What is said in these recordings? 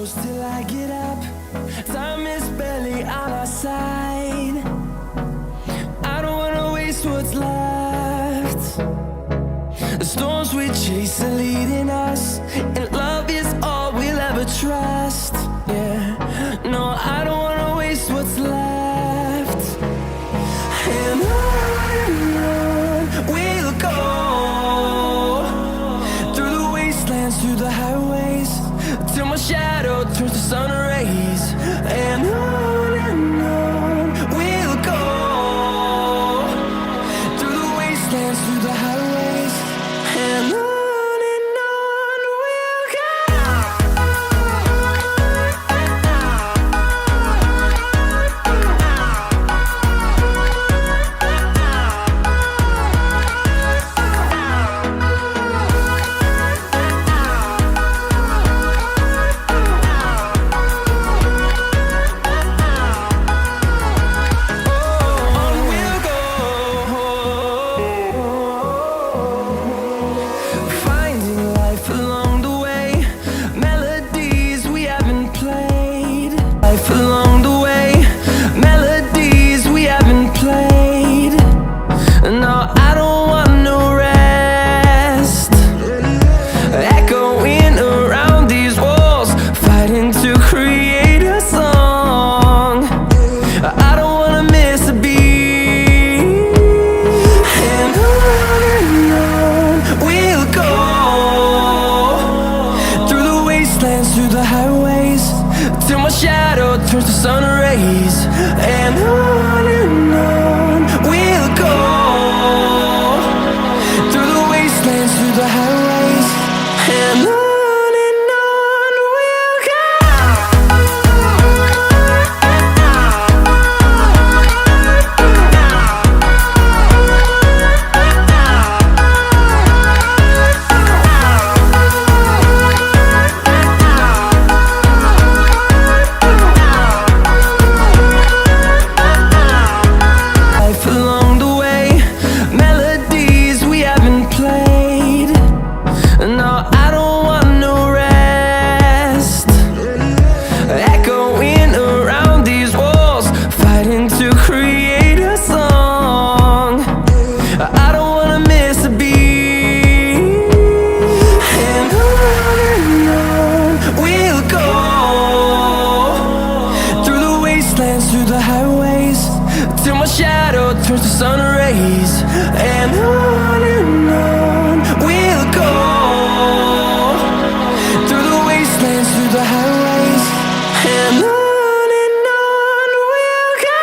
close till I get up. Time is barely on our side. I don't wanna waste what's left. The storms we chase are leading us, and love is all we'll ever trust. Yeah, no, I don't wanna waste what's left. And on we'll go, through the wastelands, through the highways, till my shadow turns to sun rays. And on we'll go, through the wastelands, through the highways, and on we'll go. Along the way, melodies we haven't played. No, I don't want no rest. Echoing around these walls, fighting to create a song. I don't wanna miss a beat. And on we'll go, through the wastelands, through the highways, till my shadow turns to sun rays. And on we'll go, through the wastelands, through the highways, and on we'll go. No, I don't want no rest. Echoing around these walls, fighting to create a song. I don't wanna miss a beat. And on we'll go, through the wastelands, through the highways, till my shadow turns to sun rays. And on we'll go, through the wastelands, through the highways, and on we'll go.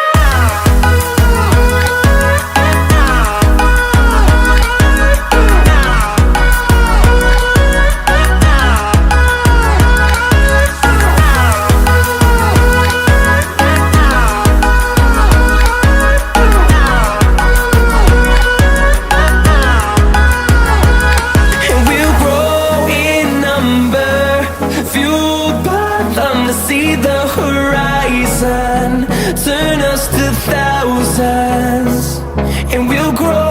See the horizon turn us to thousands, and we'll grow